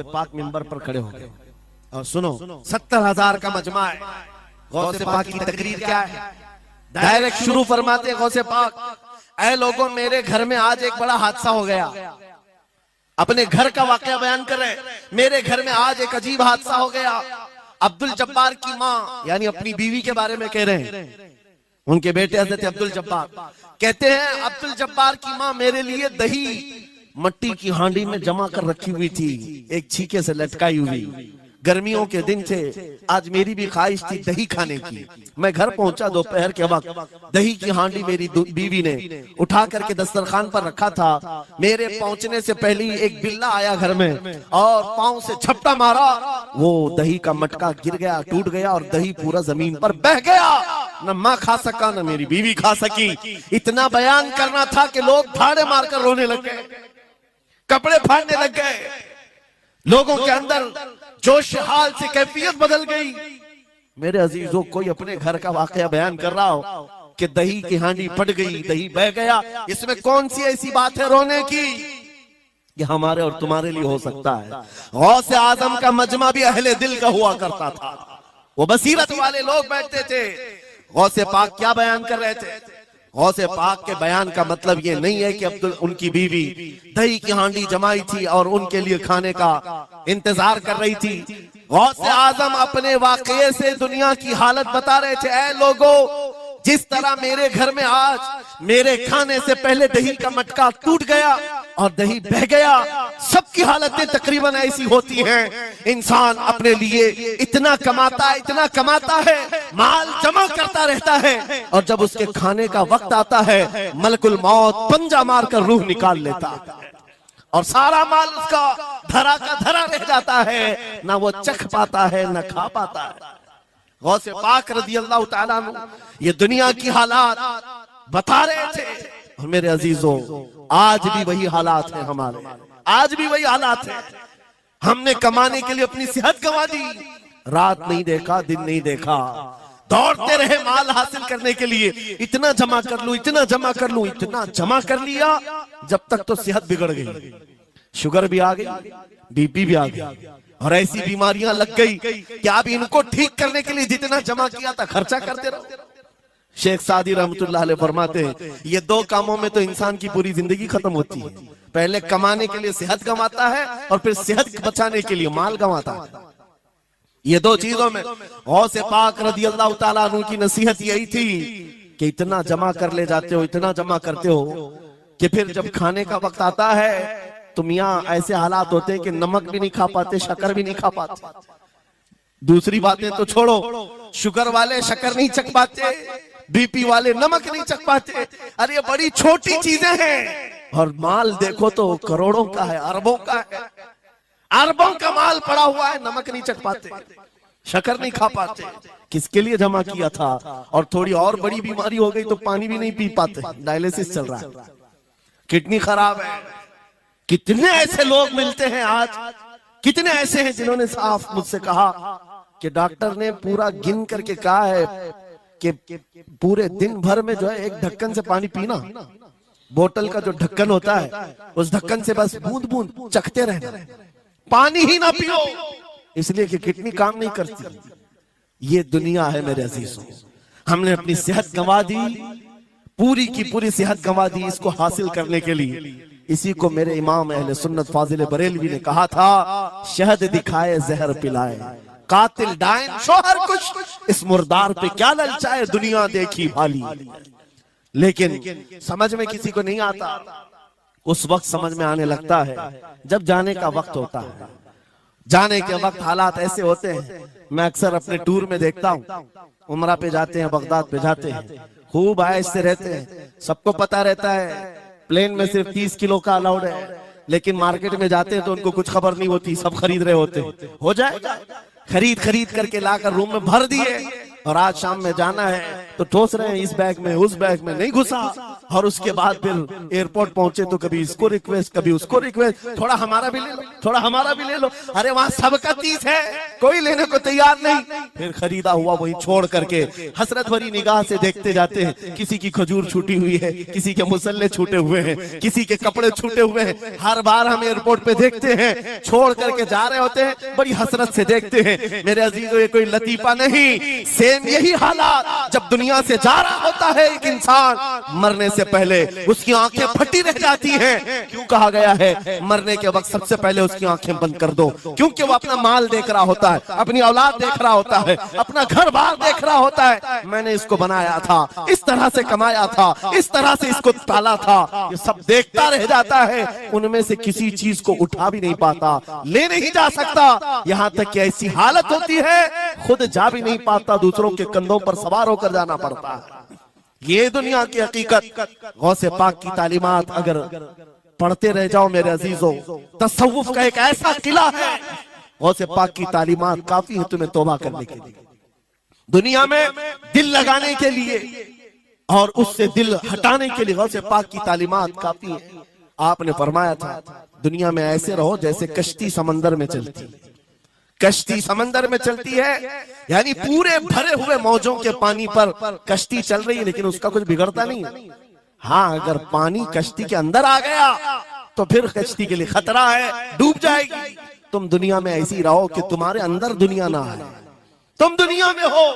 पाक मिंबर पर खड़े हो गए और सुनो 70,000 का मजमा है। गौसे पाक की तकरीर क्या है? डायरेक्ट शुरू फरमाते गौसे पाक, ऐ लोगों मेरे घर में आज एक बड़ा हादसा हो गया। अपने घर का वाकया बयान कर रहे, मेरे घर में आज एक अजीब हादसा हो गया। अब्दुल जब्बार की माँ यानी अपनी बीवी के बारे में कह रहे हैं, उनके बेटे हजरत अब्दुल जब्बार कहते हैं अब्दुल जब्बार की माँ मेरे लिए दही मट्टी की हांडी में जमा कर रखी हुई थी, एक छीके से लटकाई हुई। गर्मियों के दिन थे, आज मेरी भी ख्वाहिश थी दही खाने की। मैं घर पहुंचा दोपहर के वक्त, दही की हांडी मेरी बीवी ने उठा करके दस्तरखान पर रखा था। मेरे पहुंचने से पहले ही एक बिल्ला आया घर में और पांव से झपटा मारा, वो दही का मटका गिर गया, टूट गया और दही पूरा जमीन पर बह गया। न माँ खा सका न मेरी बीवी खा सकी। इतना बयान करना था कि लोग फाड़े मारकर रोने लग गए, कपड़े फाड़ने लग गए। लोगों के अंदर जोश हाल से कैफियत बदल गई। मेरे अजीजों, कोई अपने घर का वाकया बयान कर रहा हो कि दही की हांडी फट गई, दही बह गया, इसमें कौन सी ऐसी बात है रोने की? ये हमारे और तुम्हारे लिए हो सकता है। गौसे आजम का मजमा भी अहले दिल का हुआ करता था, वो बसीरत वाले लोग बैठते थे। गौसे पाक क्या बयान कर रहे थे? गौसे पाक के बयान का मतलब ये नहीं है कि अब्दुल उनकी बीवी दही की हांडी जमाई थी और उनके लिए खाने का इंतजार कर रही थी। गौसे आजम अपने वाकये से दुनिया की हालत बता रहे थे, ऐ लोगों जिस तरह मेरे घर में आज मेरे खाने से पहले दही का मटका टूट गया और दही बह गया, सबकी हालतें तकरीबन ऐसी होती हैं। इंसान अपने लिए इतना कमाता है, माल जमा करता रहता है और जब उसके खाने का वक्त आता है मलकुल मौत पंजा मारकर रूह निकाल लेता है और सारा माल उसका धरा का धरा रह जाता है, ना वो चख पाता है ना खा पाता है। गौसे पाक रज़ियल्लाहु ताला अन्हु ये दुनिया की हालात बता रहे थे। और मेरे अजीजों, आज भी वही हालात है हमारे, आज भी वही हालात है। हमने कमाने के लिए अपनी सेहत गंवा दी, रात नहीं देखा, दिन नहीं देखा, दौड़ते रहे माल हासिल करने के लिए, इतना जमा कर लूं, इतना जमा कर लूं, इतना जमा कर लिया, जब तक तो सेहत बिगड़ गई, शुगर भी आ गई, बीपी भी आ गई और ऐसी बीमारियां लग गई कि आप इनको ठीक करने के लिए जितना जमा किया था खर्चा करते रहो। शेख सादी रहमतुल्लाह अलैह फरमाते हैं ये दो कामों में तो इंसान की पूरी जिंदगी खत्म होती है। पहले कमाने के लिए सेहत गंवाता है और फिर सेहत बचाने के लिए माल गंवाता है। ये दो चीजों में गौसे पाक रज़ियल्लाहु ताला अन्हु की नसीहत यही थी कि इतना जमा कर ले जाते हो, इतना जमा करते हो कि फिर जब खाने का वक्त आता है तो मियाँ ऐसे हालात होते हैं कि नमक भी नहीं खा पाते, शक्कर भी नहीं खा पाते। दूसरी बातें तो छोड़ो, शुगर वाले शक्कर नहीं चख पाते, बीपी वाले नमक नहीं चख पाते। अरे ये बड़ी छोटी चीजें हैं और माल देखो तो करोड़ों का है, अरबों का है, अरबों का माल पड़ा हुआ है, नमक नहीं चख पाते, शक्कर नहीं खा पाते। किसके लिए जमा किया था? और थोड़ी और बड़ी बीमारी हो गई तो पानी भी नहीं पी पाते, डायलिसिस चल रहा है, किडनी खराब है। कितने ऐसे लोग मिलते हैं आज, कितने ऐसे हैं जिन्होंने साफ मुझसे कहा कि डॉक्टर ने पूरा गिन करके कहा है कि पूरे दिन भर में जो है एक ढक्कन से पानी पीना, बोतल का जो ढक्कन होता है उस ढक्कन से बस बूंद बूंद चखते रहना, पानी ही ना पियो, इसलिए कि किडनी काम नहीं करती। ये दुनिया है मेरे अजीजों। हमने अपनी सेहत गंवा दी, पूरी की पूरी सेहत गंवा दी इसको हासिल करने के लिए। इसी को मेरे इमाम अहले सुन्नत फाजिल बरेलवी ने कहा था, शहद दिखाए जहर पिलाए, कातिल डायन शोहर कुछ, इस मुर्दार पे क्या ललचाए, दुनिया देखी भाली। लेकिन समझ में किसी को नहीं आता, उस वक्त समझ में आने लगता है जब जाने का वक्त होता है। जाने के वक्त हालात ऐसे होते हैं, मैं अक्सर अपने टूर में देखता हूँ, उमरा पे जाते हैं, बगदाद पे जाते हैं, खूब आयश से रहते हैं, सबको पता रहता है प्लेन में सिर्फ 30 किलो का अलाउड है, लेकिन मार्केट में जाते हैं तो उनको कुछ खबर नहीं होती, सब खरीद रहे होते हैं। हो जाएगा, खरीद करके लाकर रूम में भर दिए और आज शाम में जाना है तो ठोस रहे हैं इस बैग में उस बैग में, नहीं घुसा। और उसके बाद फिर एयरपोर्ट पहुंचे तो कभी इसको रिक्वेस्ट, कभी उसको रिक्वेस्ट, थोड़ा हमारा भी ले लो, थोड़ा हमारा भी ले लो। अरे वहां सबका 30 है, कोई लेने को तैयार नहीं। फिर खरीदा हुआ वही छोड़ करके हसरत भरी निगाह से देखते जाते हैं। किसी की खजूर छूटी हुई है, किसी के मुसल्ले छूटे हुए हैं, किसी के कपड़े छूटे हुए हैं। हर बार हम एयरपोर्ट पे देखते हैं, छोड़ करके जा रहे होते हैं, बड़ी हसरत से देखते हैं। मेरे अजीजों, ये कोई लतीफा नहीं, सेम यही हालात जब दुनिया से जा रहा होता है एक इंसान, मरने से पहले उसकी आंखें फटी रह जाती हैं। क्यों कहा गया है मरने के वक्त सबसे पहले उसकी आंखें बंद कर दो? क्योंकि वो अपना माल देख रहा होता है, अपनी औलाद देख रहा होता है, अपना घर बार देख रहा होता है। मैंने इसको बनाया था, इस तरह से कमाया था, इस तरह से इसको पाला था, ये सब देखता रह जाता है। उनमें से किसी चीज को उठा भी नहीं पाता, ले नहीं जा सकता। यहाँ तक कि ऐसी हालत होती है खुद जा भी नहीं पाता, दूसरों के कंधों पर सवार होकर जाना पड़ता है। ये दुनिया की हकीकत। गौसे पाक की तालीमात अगर पढ़ते रह जाओ मेरे अजीजों, तसव्वुफ का एक ऐसा किला है। गौसे पाक की तालीमात काफी है तुम्हें तौबा करने के लिए, दुनिया में दिल लगाने के लिए और उससे दिल हटाने के लिए। गौसे पाक की तालीमात काफी है। आपने फरमाया था दुनिया में ऐसे रहो जैसे कश्ती समंदर में चलती। कश्ती समंदर में चलती है यानी पूरे भरे हुए मौजों के पानी पर कश्ती चल रही है, लेकिन उसका कुछ बिगड़ता नहीं है। हाँ, अगर पानी कश्ती के अंदर आ गया तो फिर कश्ती के लिए खतरा है, डूब जाएगी। तुम दुनिया में ऐसी रहो कि तुम्हारे अंदर दुनिया ना आए। तुम दुनिया में हो,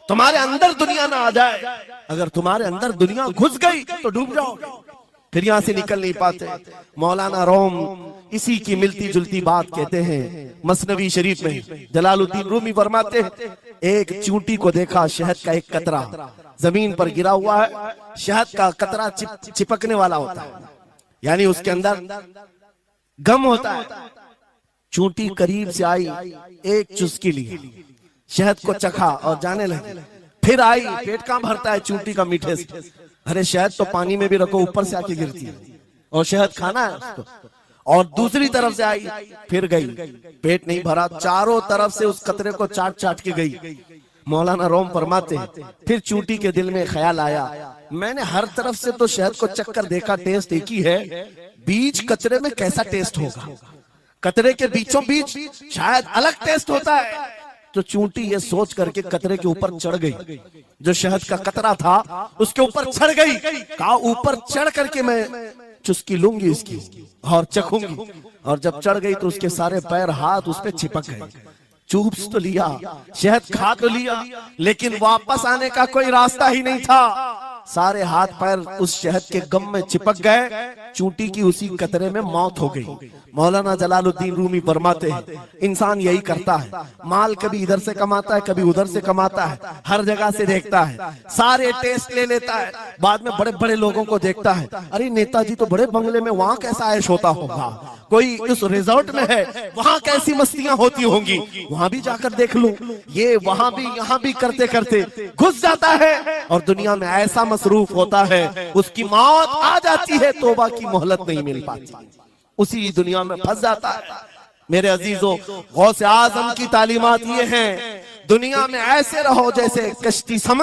तुम्हारे अंदर दुनिया ना आ जाए। अगर तुम्हारे अंदर दुनिया घुस गई तो डूब जाओगे, फिर यहां से निकल नहीं पाते। मौलाना रोम इसी की मिलती जुलती बात कहते हैं मसनवी शरीफ में। जलालुद्दीन रूमी फरमाते हैं एक चूंटी को देखा, शहद का एक कतरा जमीन पर गिरा हुआ है। शहद का कतरा चिपकने वाला होता है, यानी उसके अंदर गम होता है। चूंटी करीब से आई, एक चुस्की ली, शहद को चखा और जाने लगी। फिर आई, पेट कहाँ भरता है चूंटी का मीठे से। अरे शहद तो पानी में भी रखो, ऊपर से आके गिरती है और शहद खाना है उसको। और दूसरी तरफ से आई, फिर गई, पेट नहीं भरा, चारों तरफ से उस कतरे को चाट चाट के गई। मौलाना रोम फरमाते हैं फिर चूंटी के दिल में ख्याल आया, मैंने हर तरफ से तो शहद को चक्कर देखा, टेस्ट एक ही है, बीच कचरे में कैसा टेस्ट होगा? कतरे के बीचों बीच शायद अलग टेस्ट होता है। तो चूंटी ये सोच करके कतरे के ऊपर चढ़ गई, जो शहद का कतरा था उसके ऊपर चढ़ गई। कहा ऊपर चढ़ करके मैं चुस्की लूंगी इसकी और चखूंगी। और जब चढ़ गई तो उसके सारे पैर हाथ उस पे चिपक गए। चूप्स तो लिया, शहद खा तो लिया, लेकिन वापस आने का कोई रास्ता ही नहीं था। सारे हाथ पैर उस शहद के गम में चिपक गए। चूंटी की उसी कतरे में मौत हो गई। मौलाना जलालुद्दीन रूमी फरमाते हैं इंसान यही करता है, माल कभी इधर से कमाता है, कभी उधर से कमाता है, हर जगह से देखता है, सारे टेस्ट ले लेता है, बाद में बड़े बड़े लोगों को देखता है, अरे नेताजी तो बड़े बंगले में, वहां कैसा ऐश होता होगा, कोई उस रिजॉर्ट में है, वहां कैसी मस्तियां होती होंगी, वहां भी जाकर देख लूं। ये वहां भी यहाँ भी करते करते घुस जाता है और दुनिया में ऐसा मसरूफ होता है, उसकी मौत आ जाती है, तौबा की मोहलत नहीं मिल पाती, उसी दुनिया में फंस जाता है। मेरे अजीजों, गौसे आजम की तालीमात ये हैं दुनिया में ऐसे रहो जैसे कश्ती समंदर